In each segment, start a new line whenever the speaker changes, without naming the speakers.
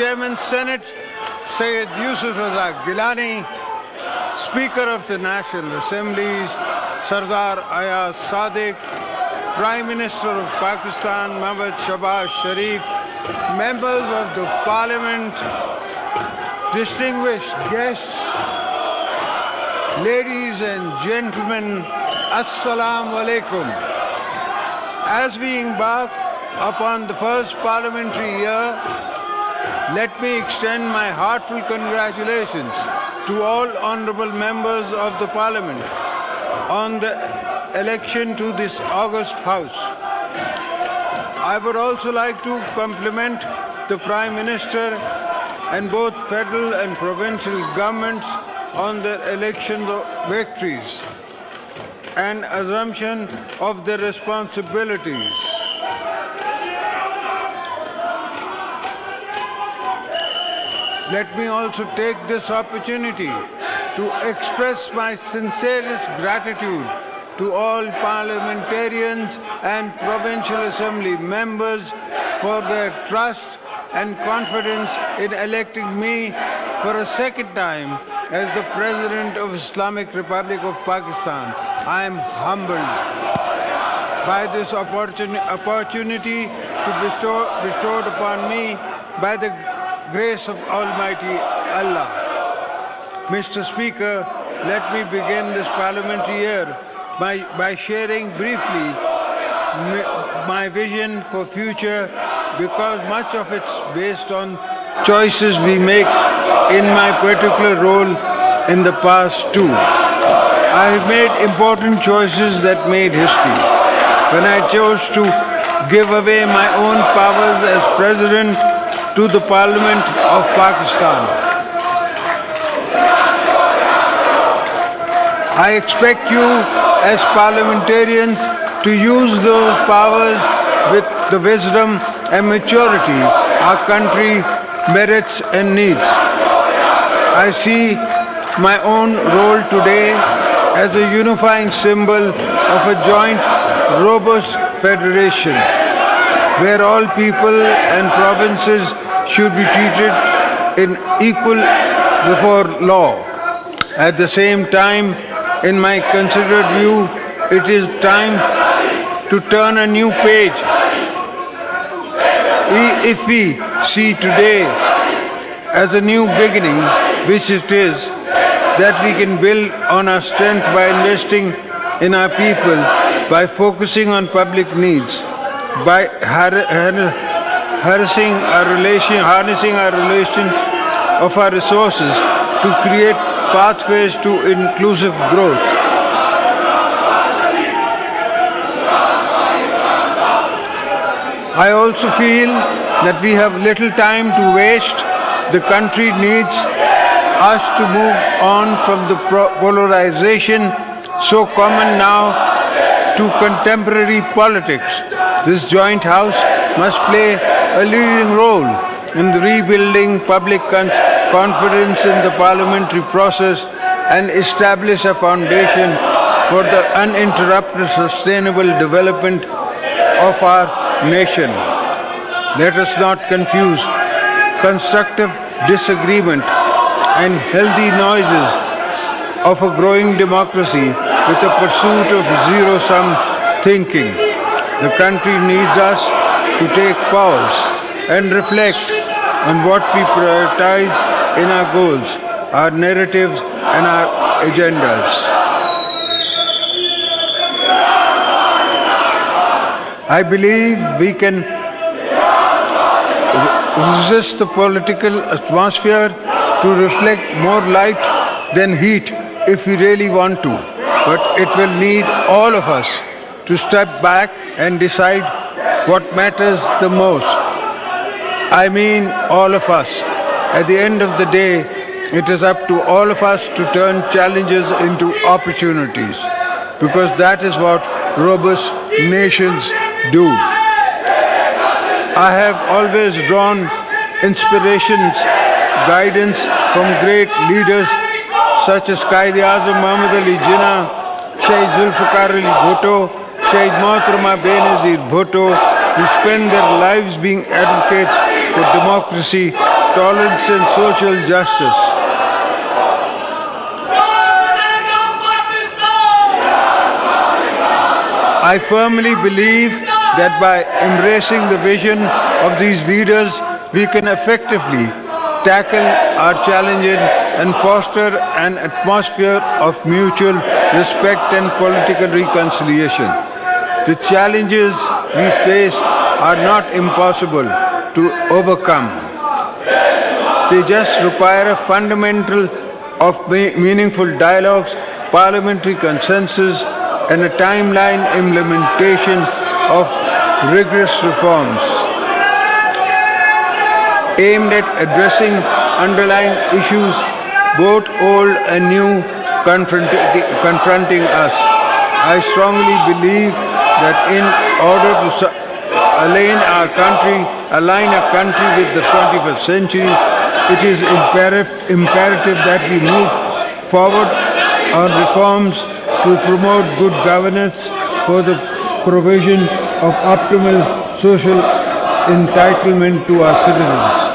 Chairman Senate, Syed Yusuf Raza Gilani, Speaker of the National Assemblies, Sardar Ayaz Sadiq, Prime Minister of Pakistan, Mehbooba Shahbaz Sharif, members of the Parliament, distinguished guests, ladies and gentlemen, Assalamu alaikum. As we embark upon the first parliamentary year, let me extend my heartfelt congratulations to all honourable members of the Parliament on the election to this august House. I would also like to compliment the Prime Minister and both federal and provincial governments on their election victories and assumption of their responsibilities. Let me also take this opportunity to express my sincerest gratitude to all parliamentarians and provincial assembly members for their trust and confidence in electing me for a second time as the President of Islamic Republic of Pakistan. I am humbled by this opportunity bestowed upon me by the grace of Almighty Allah. Mr. Speaker, let me begin this parliamentary year by sharing briefly my vision for future, because much of it's based on choices we make in my particular role in the past too. I have made important choices that made history. When I chose to give away my own powers as President to the Parliament of Pakistan. I expect you as parliamentarians to use those powers with the wisdom and maturity our country merits and needs. I see my own role today as a unifying symbol of a joint, robust federation, where all people and provinces should be treated in equal before law. At the same time, in my considered view, it is time to turn a new page. If we see today as a new beginning, which it is, that we can build on our strength by investing in our people, by focusing on public needs, by harnessing our relation of our resources to create pathways to inclusive growth. I also feel that we have little time to waste. The country needs us to move on from the polarization so common now to contemporary politics. This joint house must play a leading role in the rebuilding public confidence in the parliamentary process and establish a foundation for the uninterrupted sustainable development of our nation. Let us not confuse constructive disagreement and healthy noises of a growing democracy with the pursuit of zero-sum thinking. The country needs us to take pause and reflect on what we prioritize in our goals, our narratives, and our agendas. I believe we can resist the political atmosphere to reflect more light than heat if we really want to. But it will need all of us to step back and decide what matters the most. I mean all of us. At the end of the day, it is up to all of us to turn challenges into opportunities, because that is what robust nations do. I have always drawn inspirations, guidance from great leaders such as Quaid-e-Azam Muhammad Ali Jinnah, Shaheed Zulfikar Ali Bhutto, Shaheed Mohattarama Benazir Bhutto, who spend their lives being advocates for democracy, tolerance and social justice. I firmly believe that by embracing the vision of these leaders, we can effectively tackle our challenges and foster an atmosphere of mutual respect and political reconciliation. The challenges we face are not impossible to overcome. They just require a fundamental of meaningful dialogues, parliamentary consensus, and a timeline implementation of rigorous reforms aimed at addressing underlying issues, both old and new, confronting us. I strongly believe that in order to align our country with the 21st century, it is imperative that we move forward on reforms to promote good governance for the provision of optimal social entitlement to our citizens.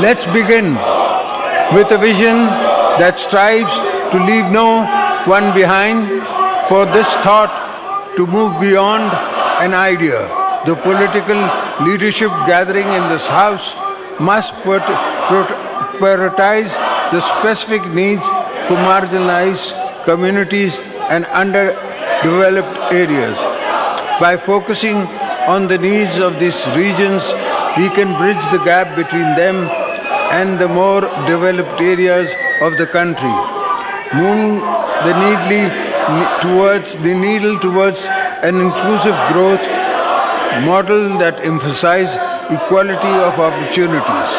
Let's begin with a vision that strives to leave no one behind. For this thought to move beyond an idea, the political leadership gathering in this House must prioritize the specific needs for marginalized communities and underdeveloped areas. By focusing on the needs of these regions, we can bridge the gap between them and the more developed areas of the country, moving the needle towards an inclusive growth model that emphasizes equality of opportunities.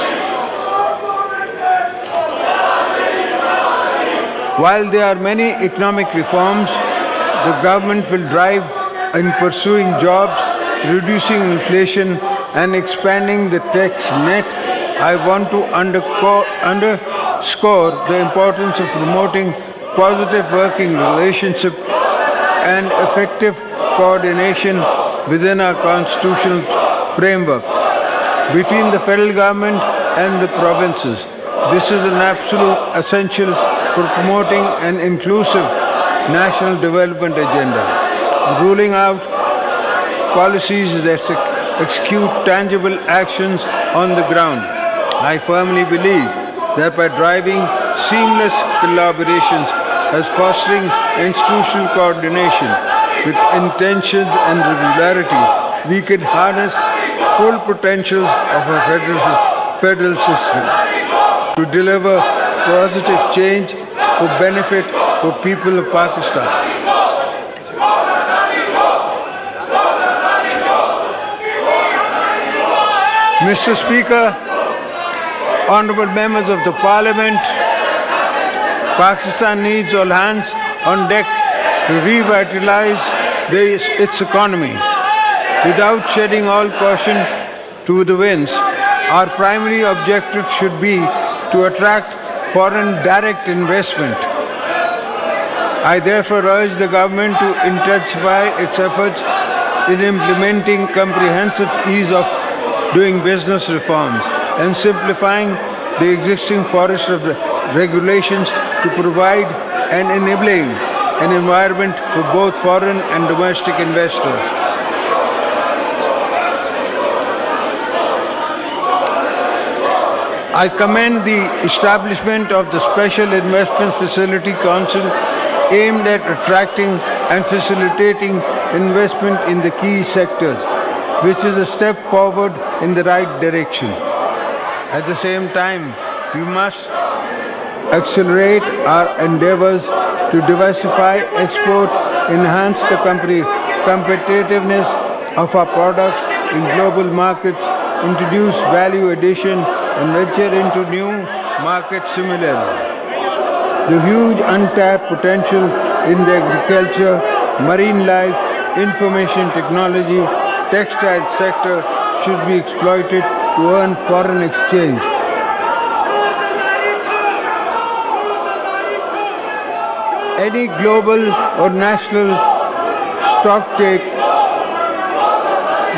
While there are many economic reforms the government will drive in pursuing jobs, reducing inflation, and expanding the tax net, I want to underscore the importance of promoting positive working relationship and effective coordination within our constitutional framework between the federal government and the provinces. This is an absolute essential for promoting an inclusive national development agenda, ruling out policies that execute tangible actions on the ground. I firmly believe that by driving seamless collaborations as fostering institutional coordination with intention and regularity, we can harness full potentials of our federal system to deliver positive change for benefit for people of Pakistan. Mr. Speaker, honorable members of the Parliament, Pakistan needs all hands on deck to revitalize its economy. Without shedding all caution to the winds, our primary objective should be to attract foreign direct investment. I therefore urge the government to intensify its efforts in implementing comprehensive ease of doing business reforms and simplifying the existing forest of regulations to provide an enabling an environment for both foreign and domestic investors. I commend the establishment of the Special Investment Facility Council aimed at attracting and facilitating investment in the key sectors, which is a step forward in the right direction. At the same time, we must accelerate our endeavors to diversify export, enhance the competitiveness of our products in global markets, introduce value addition, and venture into new markets similarly. The huge untapped potential in the agriculture, marine life, information technology, textile sector should be exploited to earn foreign exchange. Any global or national stocktake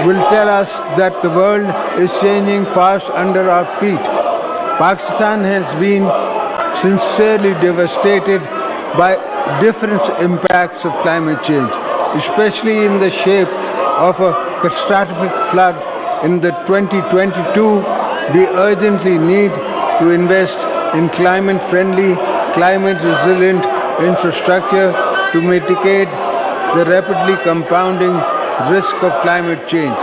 will tell us that the world is changing fast under our feet. Pakistan has been sincerely devastated by different impacts of climate change, especially in the shape of a catastrophic flood in the 2022. We urgently need to invest in climate-friendly, climate-resilient infrastructure to mitigate the rapidly compounding risk of climate change.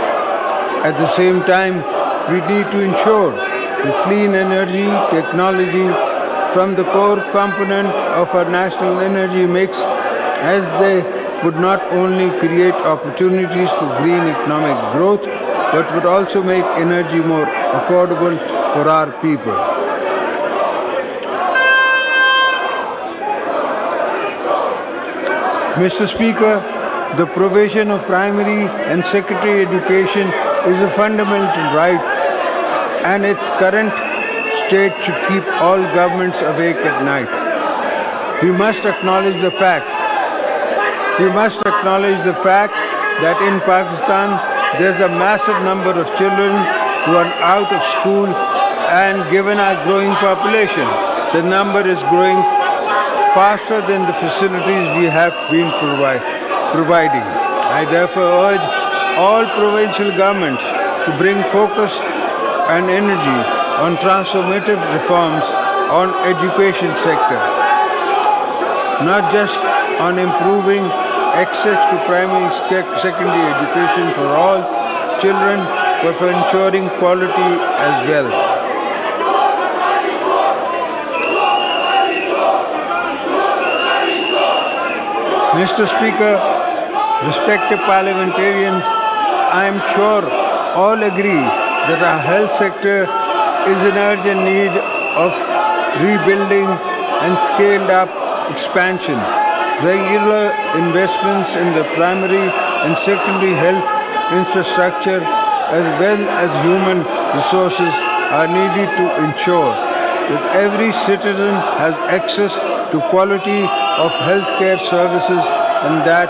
At the same time, we need to ensure that clean energy technology from the core component of our national energy mix, as they would not only create opportunities for green economic growth, but would also make energy more affordable for our people. Mr. Speaker, the provision of primary and secondary education is a fundamental right, and its current state should keep all governments awake at night. We must acknowledge the fact that in Pakistan there's a massive number of children who are out of school, and given our growing population, the number is growing faster than the facilities we have been providing. I therefore urge all provincial governments to bring focus and energy on transformative reforms on education sector, not just on improving access to primary secondary education for all children, but for ensuring quality as well. Mr. Speaker, respected parliamentarians, I am sure all agree that our health sector is in urgent need of rebuilding and scaled up expansion. Regular investments in the primary and secondary health infrastructure as well as human resources are needed to ensure that every citizen has access to quality of healthcare services and that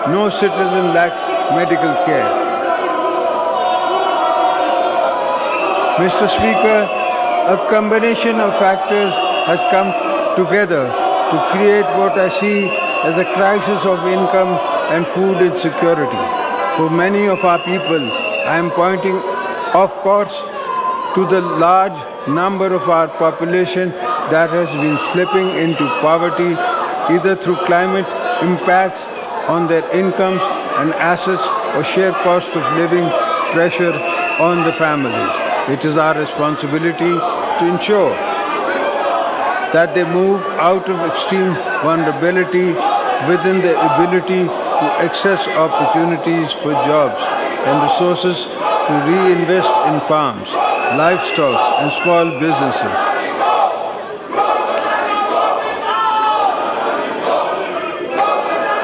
no citizen lacks medical care. Mr. Speaker, a combination of factors has come together to create what I see as a crisis of income and food insecurity. For many of our people, I am pointing, of course, to the large number of our population that has been slipping into poverty either through climate impacts on their incomes and assets or sheer cost of living pressure on the families. It is our responsibility to ensure that they move out of extreme vulnerability within the ability to access opportunities for jobs and resources to reinvest in farms, livestock and small businesses.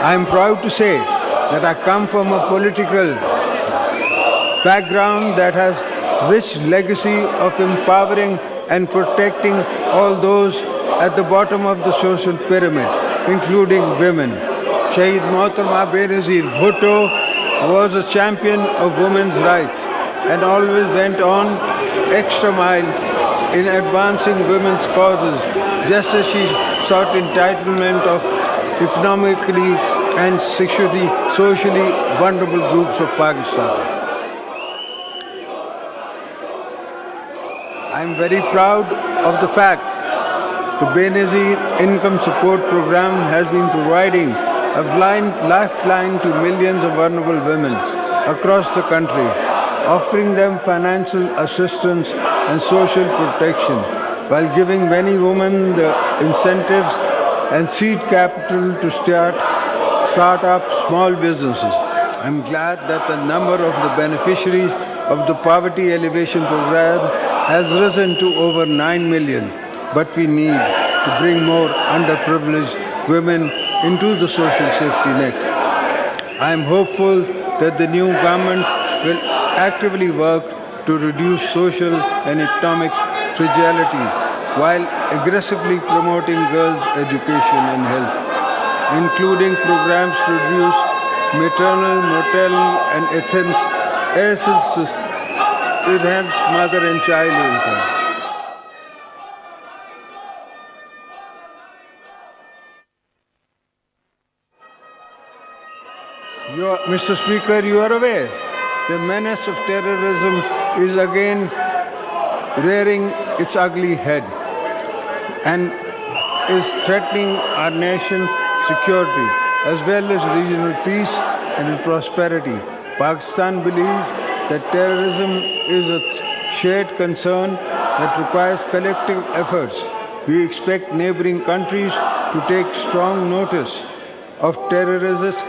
I am proud to say that I come from a political background that has rich legacy of empowering and protecting all those at the bottom of the social pyramid, including women. Shaheed Mohtarma Benazir Bhutto was a champion of women's rights and always went on extra mile in advancing women's causes, just as she sought entitlement of economically and socially vulnerable groups of Pakistan. I am very proud of the fact the Benazir Income Support Program has been providing a lifeline to millions of vulnerable women across the country, offering them financial assistance and social protection, while giving many women the incentives and seed capital to start up small businesses. I'm glad that the number of the beneficiaries of the Poverty Alleviation Program has risen to over 9 million, but we need to bring more underprivileged women into the social safety net. I am hopeful that the new government will actively work to reduce social and economic fragility while aggressively promoting girls' education and health, including programs to reduce maternal, maternal and as it has mother and child in her. Mr. Speaker, you are aware the menace of terrorism is again rearing its ugly head and is threatening our nation's security as well as regional peace and prosperity. Pakistan believes that terrorism is a shared concern that requires collective efforts. We expect neighboring countries to take strong notice of terrorist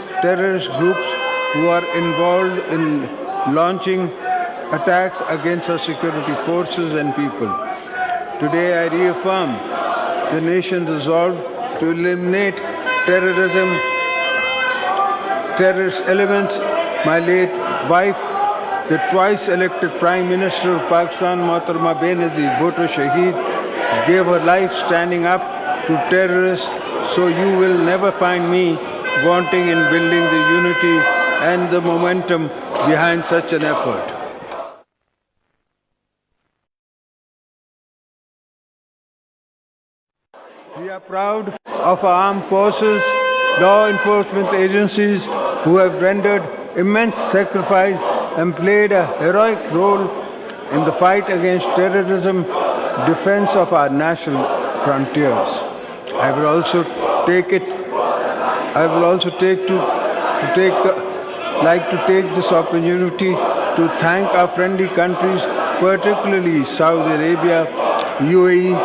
groups who are involved in launching attacks against our security forces and people. Today I reaffirm the nation's resolve to eliminate terrorist elements. My late wife, the twice elected Prime Minister of Pakistan, Mohtarama Benazir Bhutto Shaheed, gave her life standing up to terrorists, so you will never find me wanting in building the unity and the momentum behind such an effort. We are proud of our armed forces, law enforcement agencies who have rendered immense sacrifice and played a heroic role in the fight against terrorism, defense of our national frontiers. I will also take this opportunity to thank our friendly countries, particularly Saudi Arabia, UAE,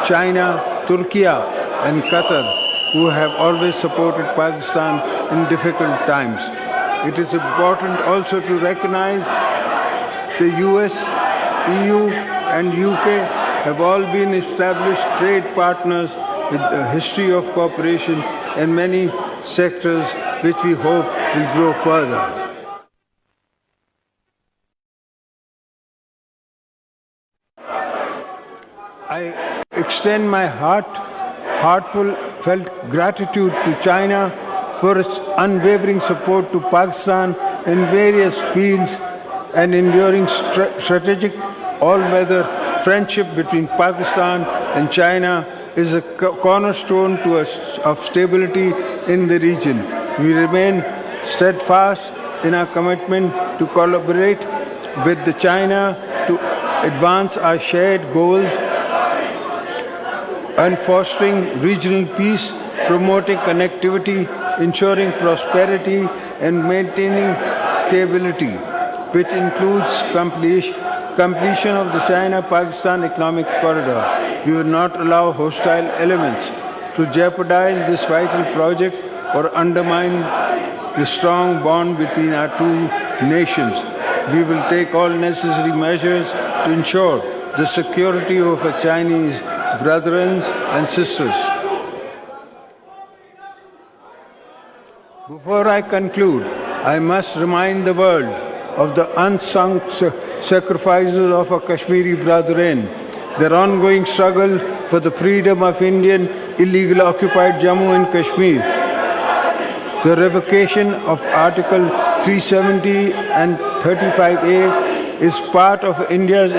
China, Turkey, and Qatar, who have always supported Pakistan in difficult times. It is important also to recognize the US, EU, and UK have all been established trade partners with a history of cooperation in many sectors, which we hope will grow further. I extend my heartfelt gratitude to China for its unwavering support to Pakistan in various fields and enduring strategic all-weather friendship between Pakistan and China is a cornerstone of stability in the region. We remain steadfast in our commitment to collaborate with China to advance our shared goals and fostering regional peace, promoting connectivity, ensuring prosperity, and maintaining stability, which includes completion of the China-Pakistan Economic Corridor. We will not allow hostile elements to jeopardize this vital project or undermine the strong bond between our two nations. We will take all necessary measures to ensure the security of our Chinese brethren and sisters. Before I conclude, I must remind the world of the unsung sacrifices of our Kashmiri brethren, their ongoing struggle for the freedom of Indian illegally occupied Jammu and Kashmir. The revocation of Article 370 and 35A is part of India's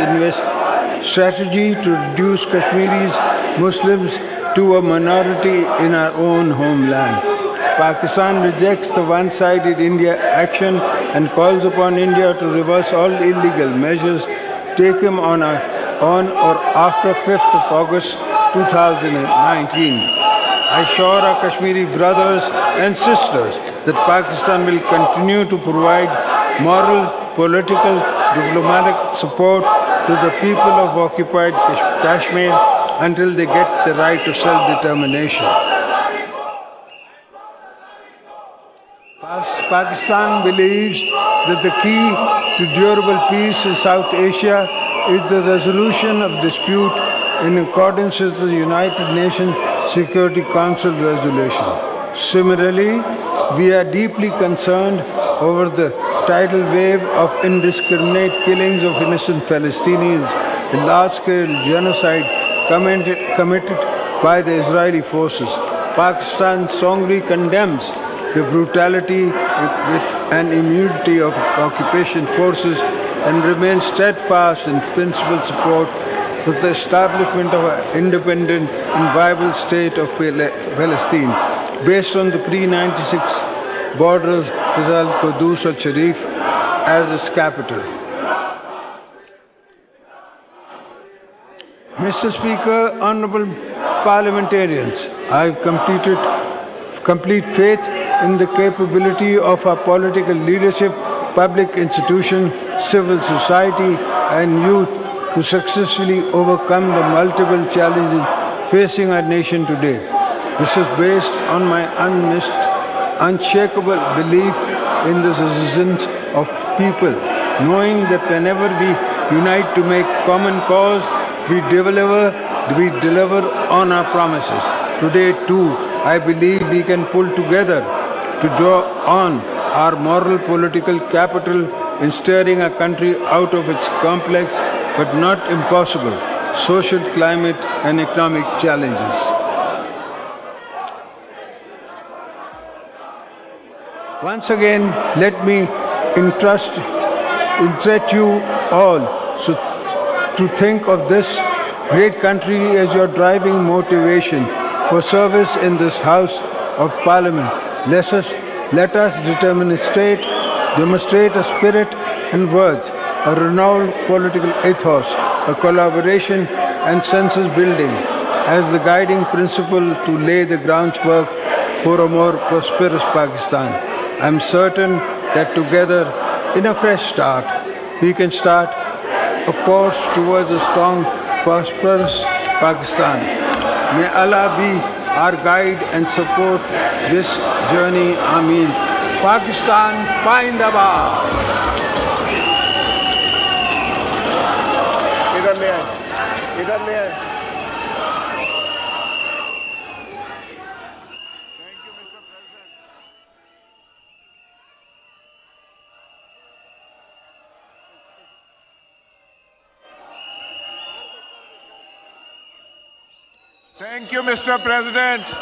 strategy to reduce Kashmiris Muslims to a minority in our own homeland. Pakistan rejects the one-sided India action and calls upon India to reverse all illegal measures taken on or after 5th of August 2019. I assure our Kashmiri brothers and sisters that Pakistan will continue to provide moral, political, diplomatic support to the people of occupied Kashmir until they get the right to self-determination. Pakistan believes that the key to durable peace in South Asia is the resolution of dispute in accordance with the United Nations Security Council resolution. Similarly, we are deeply concerned over the tidal wave of indiscriminate killings of innocent Palestinians and large-scale genocide committed by the Israeli forces. Pakistan strongly condemns the brutality with and immunity of occupation forces and remain steadfast in principled support for the establishment of an independent and viable state of Palestine based on the pre-96 borders as Al-Qudus al-Sharif as its capital. Mr. Speaker, honorable parliamentarians, I have complete faith in the capability of our political leadership, public institutions, civil society, and youth to successfully overcome the multiple challenges facing our nation today. This is based on my unshakable belief in the citizens of people, knowing that whenever we unite to make common cause, we deliver on our promises. Today too, I believe we can pull together to draw on our moral political capital in steering our country out of its complex but not impossible social, climate and economic challenges. Once again, let me entreat you all to think of this great country as your driving motivation for service in this House of Parliament. Let us demonstrate a spirit and words, a renowned political ethos, a collaboration and census building as the guiding principle to lay the groundwork for a more prosperous Pakistan. I am certain that together, in a fresh start, we can start a course towards a strong, prosperous Pakistan. May Allah be our guide and support this journey. Ameen. Pakistan, Zindabad. इधर ले आए।
Thank you, Mr. President.